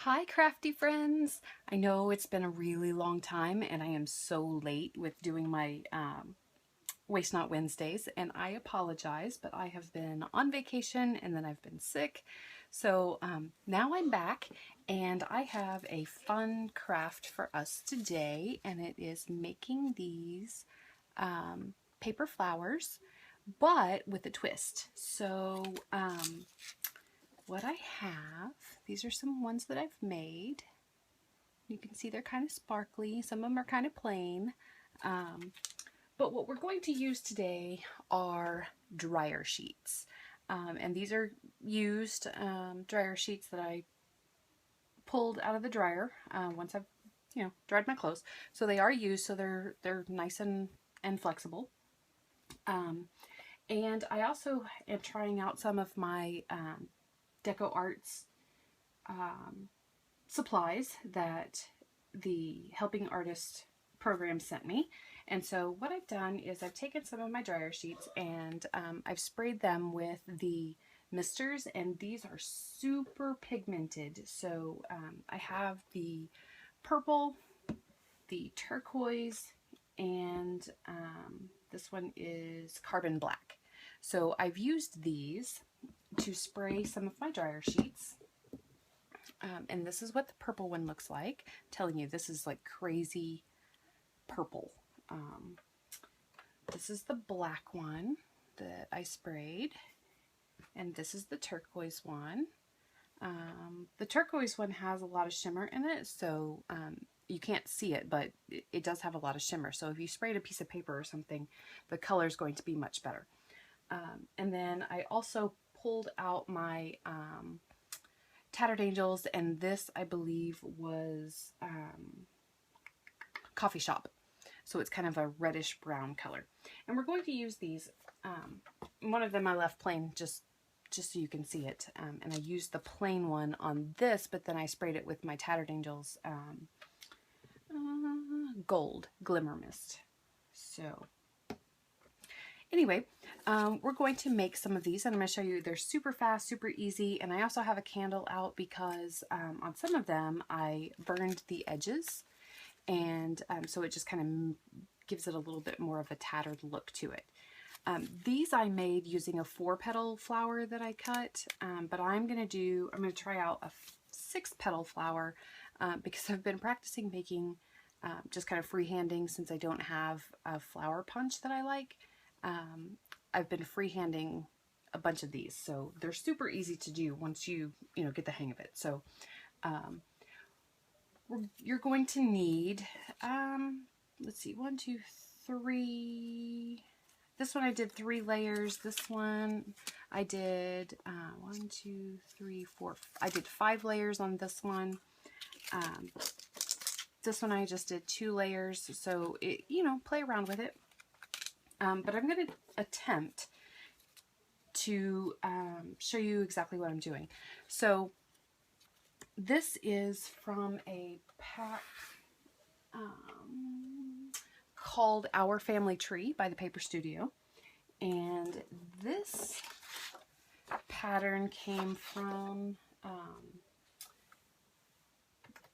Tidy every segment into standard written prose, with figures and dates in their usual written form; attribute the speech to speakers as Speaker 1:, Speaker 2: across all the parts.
Speaker 1: Hi crafty friends! I know it's been a really long time and I am so late with doing my Waste Not Wednesdays, and I apologize, but I have been on vacation and then I've been sick. So now I'm back and I have a fun craft for us today, and it is making these paper flowers, but with a twist. So what I have, these are some ones that I've made. You can see they're kind of sparkly. Some of them are kind of plain. But what we're going to use today are dryer sheets. And these are used dryer sheets that I pulled out of the dryer once I've dried my clothes. So they are used, so they're nice and flexible. And I also am trying out some of my Deco Arts supplies that the Helping Artist program sent me. And so what I've done is I've taken some of my dryer sheets and I've sprayed them with the misters, and these are super pigmented. So I have the purple, the turquoise, and this one is carbon black. So I've used these to spray some of my dryer sheets. And this is what the purple one looks like. I'm telling you, this is like crazy purple. This is the black one that I sprayed, and this is the turquoise one. The turquoise one has a lot of shimmer in it, so you can't see it, but it does have a lot of shimmer. So if you sprayed a piece of paper or something, the color is going to be much better. And then I also pulled out my Tattered Angels, and this I believe was Coffee Shop. So it's kind of a reddish brown color. And we're going to use these. One of them I left plain just so you can see it. And I used the plain one on this, but then I sprayed it with my Tattered Angels Gold Glimmer Mist. So anyway, we're going to make some of these, and I'm going to show you. They're super fast, super easy, and I also have a candle out because on some of them I burned the edges, and so it just kind of gives it a little bit more of a tattered look to it. These I made using a 4-petal flower that I cut, but I'm going to try out a 6-petal flower because I've been practicing making just kind of freehanding since I don't have a flower punch that I like. I've been freehanding a bunch of these, so they're super easy to do once you get the hang of it. So you're going to need, let's see, 1, 2, 3. This one I did 3 layers. This one I did 1, 2, 3, 4. I did 5 layers on this one. This one I just did 2 layers. So it, play around with it. But I'm going to attempt to show you exactly what I'm doing. So this is from a pack called Our Family Tree by the Paper Studio. And this pattern came from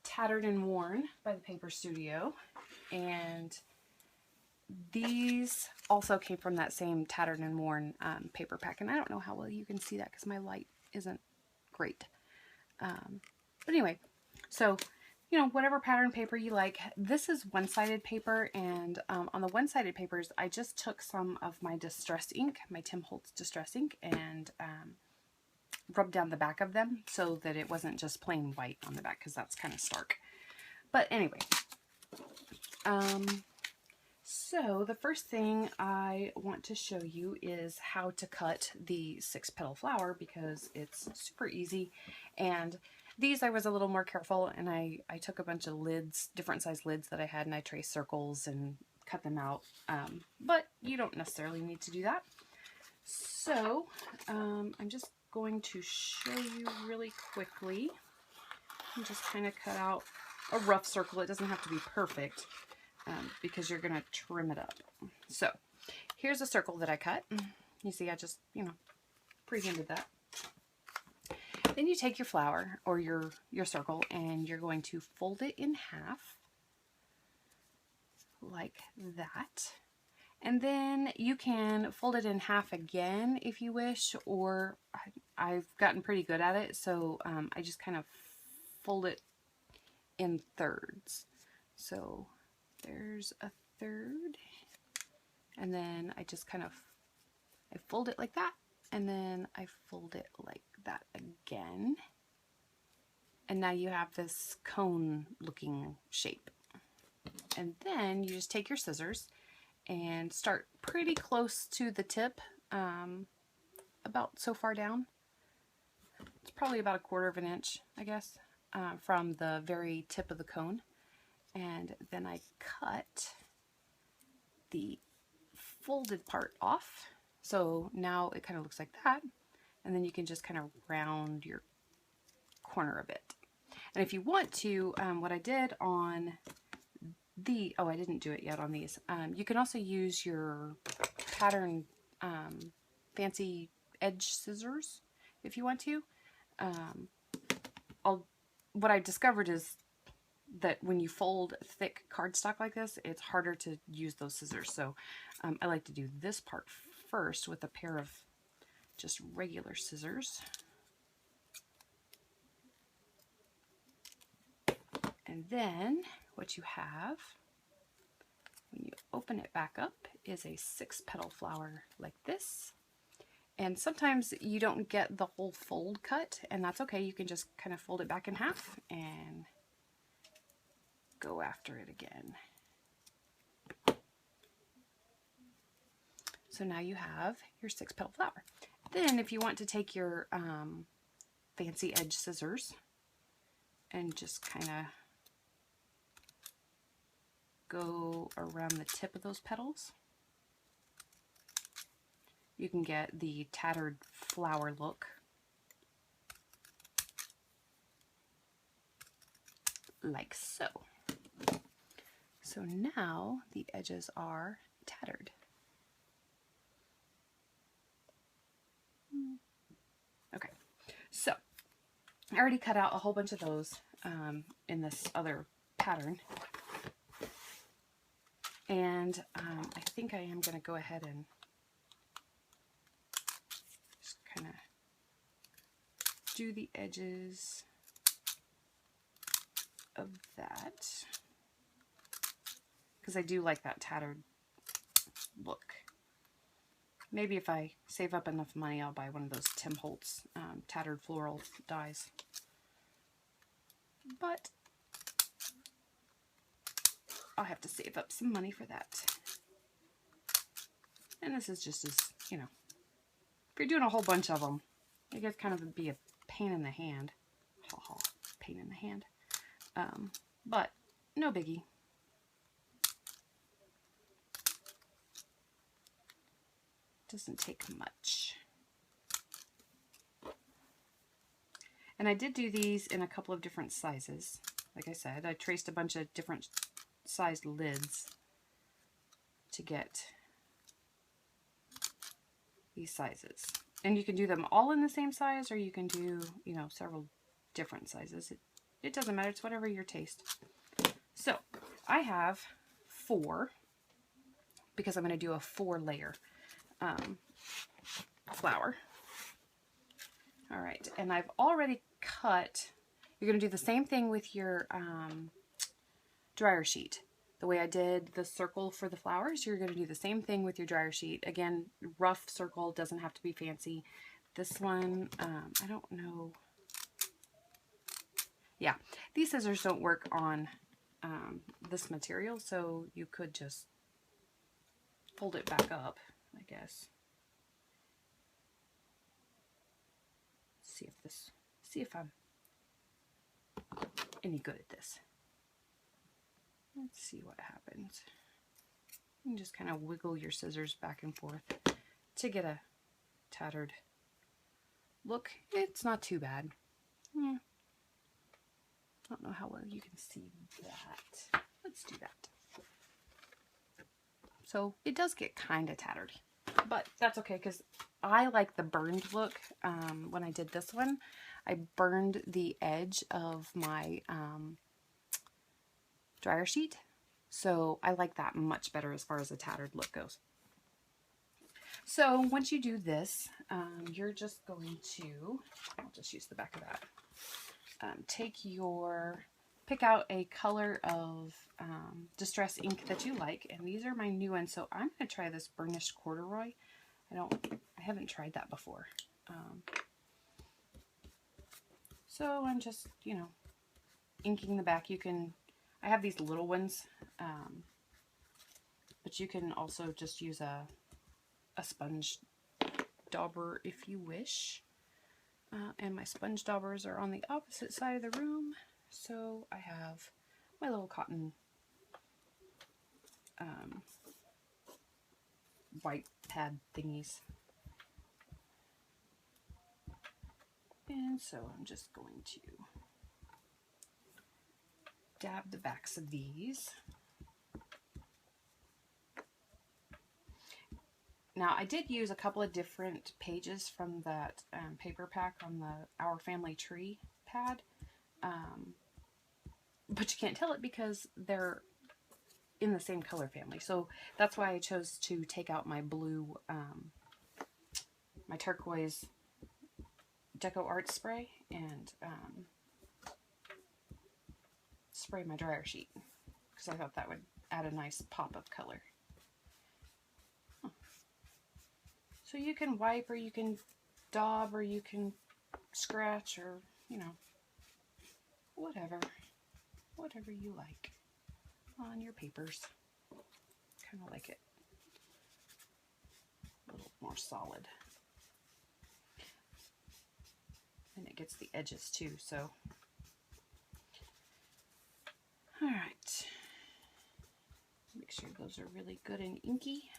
Speaker 1: Tattered and Worn by the Paper Studio. And these also came from that same Tattered and Worn paper pack. And I don't know how well you can see that because my light isn't great. But anyway, so, whatever pattern paper you like. This is one-sided paper, and on the one-sided papers, I just took some of my Distress ink, my Tim Holtz Distress ink, and rubbed down the back of them so that it wasn't just plain white on the back, because that's kind of stark. But anyway, so the first thing I want to show you is how to cut the 6-petal flower, because it's super easy. And these I was a little more careful, and I took a bunch of lids, different size lids that I had, and I traced circles and cut them out. But you don't necessarily need to do that. So I'm just going to show you really quickly. And just kind of cut out a rough circle. It doesn't have to be perfect because you're going to trim it up. So here's a circle that I cut. You see I just, pre-handed that. Then you take your flower or your circle and you're going to fold it in half like that. And then you can fold it in half again if you wish, or I've gotten pretty good at it, so I just kind of fold it in thirds. So there's a third, and then I just kind of, I fold it like that, and then I fold it like that again. And now you have this cone looking shape. And then you just take your scissors and start pretty close to the tip, about so far down. It's probably about 1/4 of an inch, I guess, from the very tip of the cone. And then I cut the folded part off. So now it kind of looks like that. And then you can just kind of round your corner a bit. And if you want to, what I did on the, oh, I didn't do it yet on these. You can also use your pattern fancy edge scissors if you want to. What I discovered is that when you fold thick cardstock like this, it's harder to use those scissors. So I like to do this part first with a pair of just regular scissors. And then what you have when you open it back up is a 6-petal flower like this. And sometimes you don't get the whole fold cut, and that's okay. You can just kind of fold it back in half and go after it again. So now you have your 6-petal flower. Then if you want to take your fancy edge scissors and just kind of go around the tip of those petals, you can get the tattered flower look. Like so. So now the edges are tattered. Okay, so I already cut out a whole bunch of those in this other pattern. And I think I am going to go ahead and just kind of do the edges of that, because I do like that tattered look. Maybe if I save up enough money, I'll buy one of those Tim Holtz tattered floral dies. But I'll have to save up some money for that. And this is just as, you know, if you're doing a whole bunch of them, it gets kind of be a pain in the hand. Ha ha, pain in the hand. But no biggie. Doesn't take much. And I did do these in a couple of different sizes. Like I said, I traced a bunch of different sized lids to get these sizes. And you can do them all in the same size, or you can do, you know, several different sizes. It doesn't matter. It's whatever your taste. So I have 4, because I'm going to do a 4-layer flower. All right, and I've already cut. You're going to do the same thing with your dryer sheet. The way I did the circle for the flowers, you're going to do the same thing with your dryer sheet. Again, rough circle, doesn't have to be fancy. This one, I don't know. Yeah, these scissors don't work on this material, so you could just fold it back up, I guess. See if I'm any good at this. Let's see what happens. You can just kind of wiggle your scissors back and forth to get a tattered look. It's not too bad. I don't know how well you can see that. Let's do that. So it does get kind of tattered, but that's okay, because I like the burned look when I did this one. I burned the edge of my dryer sheet, so I like that much better as far as a tattered look goes. So once you do this, you're just going to, I'll just use the back of that, pick out a color of distress ink that you like, and these are my new ones, so I'm going to try this burnished corduroy. I haven't tried that before. So I'm just, you know, inking the back. I have these little ones, but you can also just use a sponge dauber if you wish. And my sponge daubers are on the opposite side of the room, so I have my little cotton white pad thingies. And so I'm just going to dab the backs of these. Now, I did use a couple of different pages from that paper pack on the Our Family Tree pad, but you can't tell it because they're in the same color family. So that's why I chose to take out my blue, my turquoise Deco Art spray and spray my dryer sheet, because I thought that would add a nice pop of color. So you can wipe, or you can daub, or you can scratch, or, you know, whatever you like on your papers. Kind of like it a little more solid. And it gets the edges too, so. All right. Make sure those are really good and inky.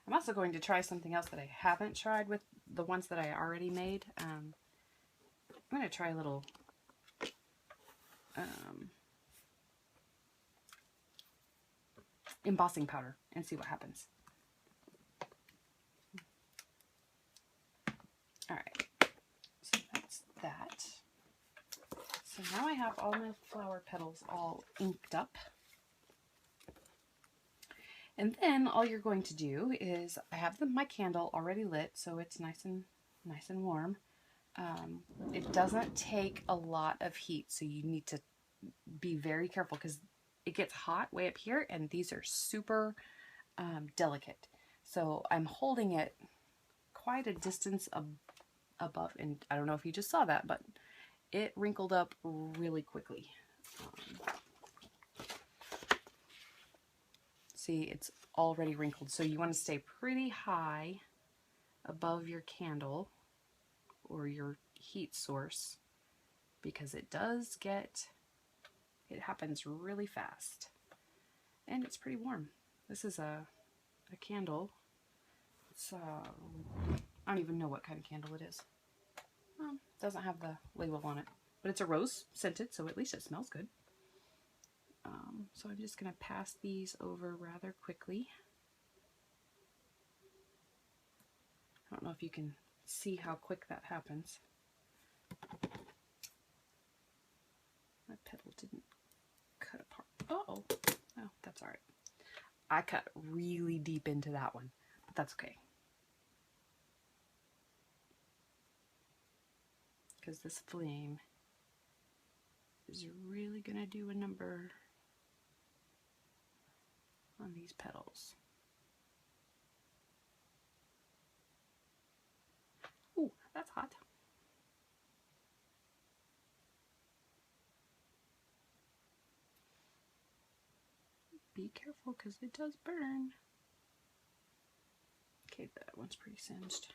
Speaker 1: I'm also going to try something else that I haven't tried with the ones that I already made. I'm going to try a little embossing powder and see what happens. All right, so that's that. So now I have all my flower petals all inked up. And then all you're going to do is, I have my candle already lit, so it's nice and warm. It doesn't take a lot of heat, so you need to be very careful because it gets hot way up here, and these are super delicate. So I'm holding it quite a distance above, and I don't know if you just saw that, but it wrinkled up really quickly. See, it's already wrinkled, so you want to stay pretty high above your candle or your heat source, because it happens really fast, and it's pretty warm. This is a candle. It's I don't even know what kind of candle it is. Doesn't have the label on it, but it's a rose scented, so at least it smells good. So I'm just going to pass these over rather quickly. I don't know if you can see how quick that happens. My petal didn't cut apart. Oh, that's all right. I cut really deep into that one, but that's okay. Because this flame is really going to do a number on these petals. Ooh, that's hot. Be careful because it does burn. Okay, that one's pretty singed.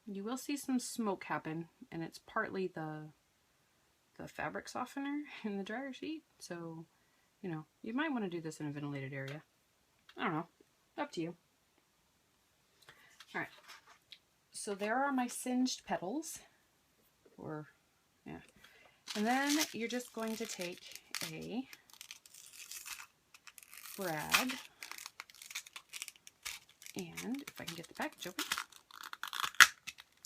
Speaker 1: You will see some smoke happen, and it's partly the fabric softener in the dryer sheet. So, you know, you might want to do this in a ventilated area. I don't know. Up to you. All right. So there are my singed petals. And then you're just going to take a brad. And if I can get the package open,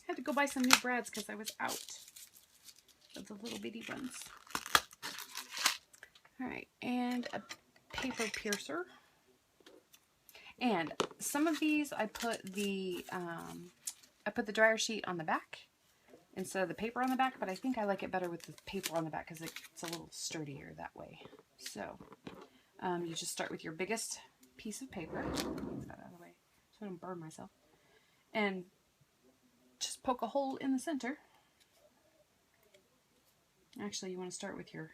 Speaker 1: I had to go buy some new brads because I was out of the little bitty ones. All right, and a paper piercer. And some of these I put the dryer sheet on the back instead of the paper on the back, but I think I like it better with the paper on the back because it's a little sturdier that way. So you just start with your biggest piece of paper. Get that out of the way so I don't burn myself. And just poke a hole in the center. Actually, you want to start with your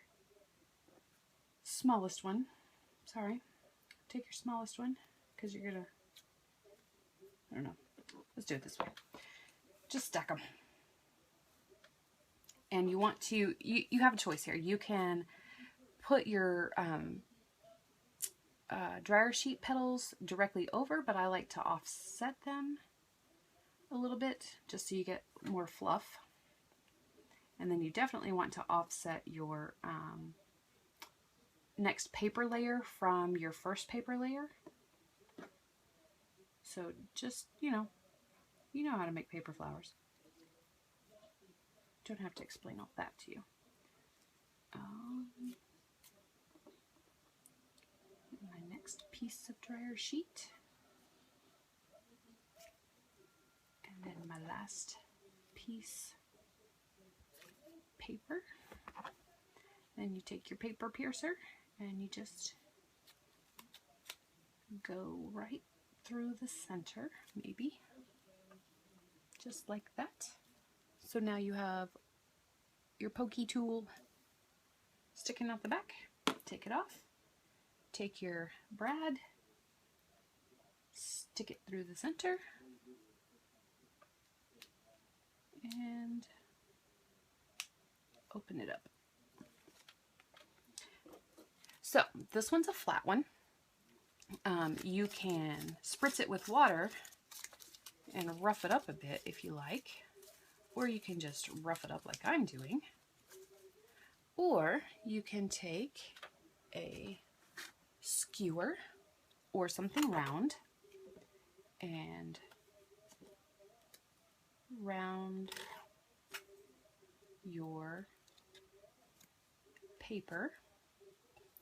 Speaker 1: smallest one. Sorry. Take your smallest one because you're going to, I don't know. Let's do it this way. Just stack them. And you want to, you have a choice here. You can put your dryer sheet petals directly over, but I like to offset them a little bit just so you get more fluff. And then you definitely want to offset your next paper layer from your first paper layer. So just, you know how to make paper flowers. Don't have to explain all that to you. My next piece of dryer sheet. And then my last piece, paper. Then you take your paper piercer and you just go right through the center, maybe. Just like that. So now you have your pokey tool sticking out the back. Take it off. Take your brad, stick it through the center, and open it up. So this one's a flat one. You can spritz it with water and rough it up a bit if you like, or you can just rough it up like I'm doing, or you can take a skewer or something round and round your paper,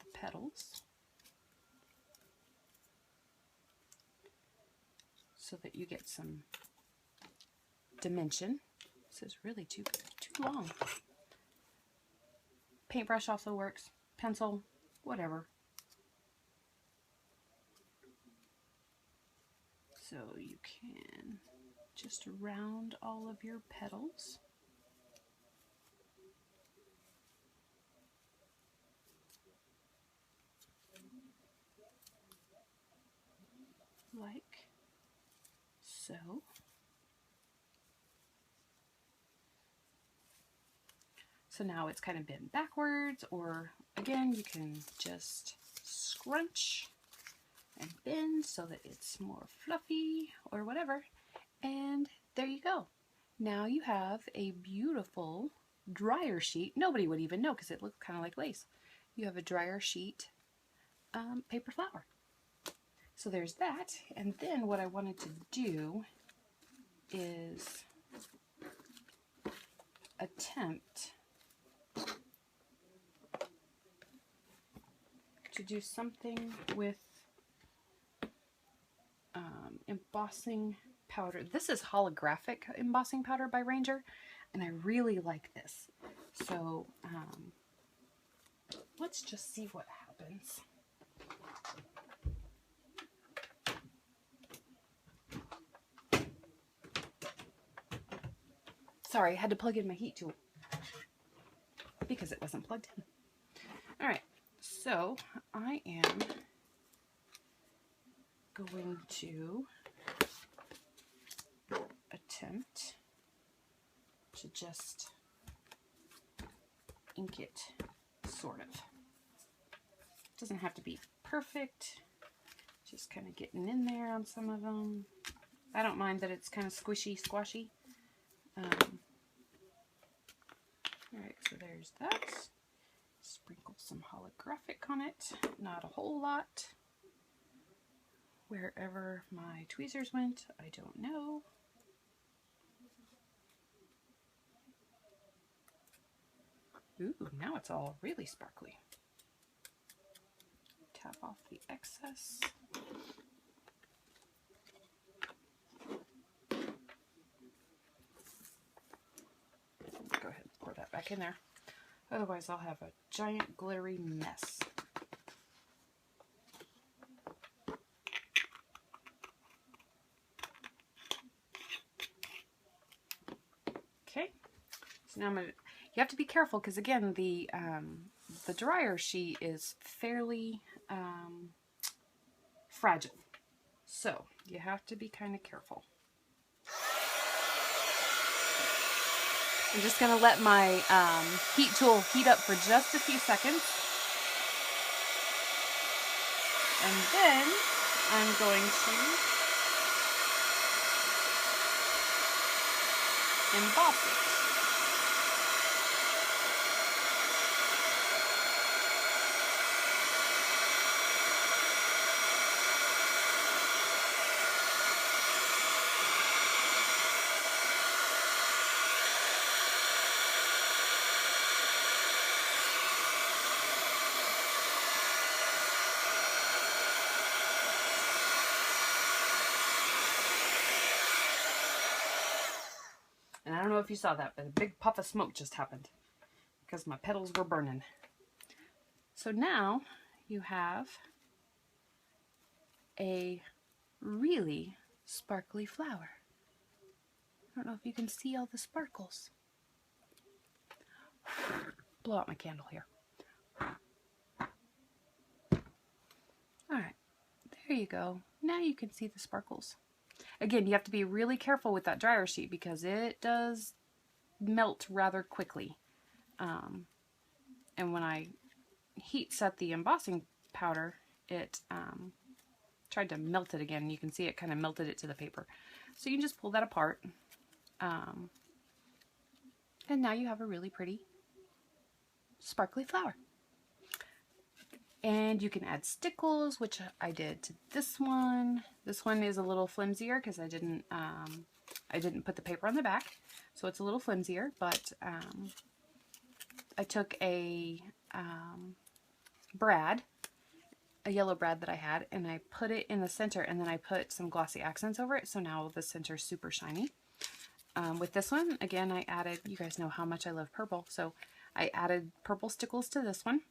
Speaker 1: the petals, so that you get some dimension. This is really too long. Paintbrush also works, pencil, whatever. So you can just round all of your petals. Like so. So now it's kind of bent backwards, or again, you can just scrunch and bend so that it's more fluffy or whatever. And there you go. Now you have a beautiful dryer sheet. Nobody would even know because it looked kind of like lace. You have a dryer sheet paper flower. So there's that. And then what I wanted to do is attempt to do something with embossing powder. This is holographic embossing powder by Ranger, and I really like this. So let's just see what happens. Sorry, I had to plug in my heat tool because it wasn't plugged in. All right, so I am going to attempt to just ink it, sort of. It doesn't have to be perfect, just kind of getting in there on some of them. I don't mind that it's kind of squishy, squashy. Alright, so there's that. Sprinkle some holographic on it, not a whole lot. wherever my tweezers went. I don't know. Ooh, now it's all really sparkly. Tap off the excess. Go ahead and pour that back in there. Otherwise, I'll have a giant glittery mess. Okay, so now I'm gonna. You have to be careful because again, the dryer sheet is fairly fragile, so you have to be kind of careful. I'm just going to let my heat tool heat up for just a few seconds. And then I'm going to emboss it. And I don't know if you saw that, but a big puff of smoke just happened because my petals were burning. So now you have a really sparkly flower. I don't know if you can see all the sparkles. Blow out my candle here. Alright, there you go. Now you can see the sparkles. Again, you have to be really careful with that dryer sheet because it does melt rather quickly. And when I heat set the embossing powder, it tried to melt it again. You can see it kind of melted it to the paper. So you can just pull that apart. And now you have a really pretty sparkly flower. And you can add stickles, which I did to this one. This one is a little flimsier because I didn't put the paper on the back, so it's a little flimsier. But I took a brad, a yellow brad that I had, and I put it in the center, and then I put some glossy accents over it. So now the center's super shiny. With this one, again, I added. You guys know how much I love purple, so I added purple stickles to this one.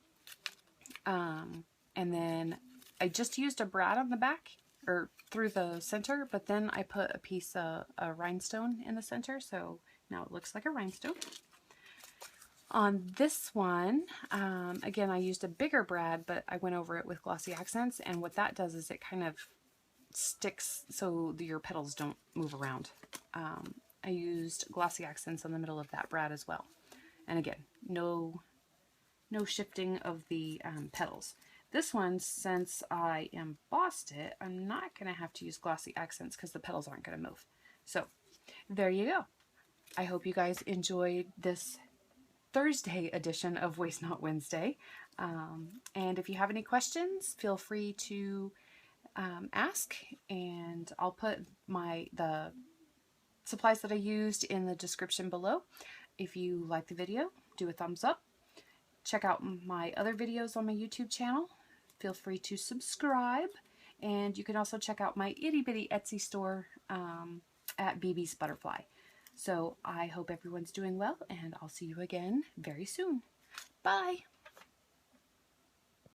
Speaker 1: And then I just used a brad on the back or through the center, but then I put a piece of a rhinestone in the center, so now it looks like a rhinestone. On this one, again, I used a bigger brad, but I went over it with glossy accents, and what that does is it kind of sticks so your petals don't move around. I used glossy accents on the middle of that brad as well. And again, no shifting of the petals. This one, since I embossed it, I'm not going to have to use glossy accents because the petals aren't going to move. So there you go. I hope you guys enjoyed this Thursday edition of Waste Not Wednesday. And if you have any questions, feel free to ask, and I'll put the supplies that I used in the description below. If you like the video, do a thumbs up. Check out my other videos on my YouTube channel. Feel free to subscribe. And you can also check out my itty bitty Etsy store at BB's Butterfly. So I hope everyone's doing well, and I'll see you again very soon. Bye!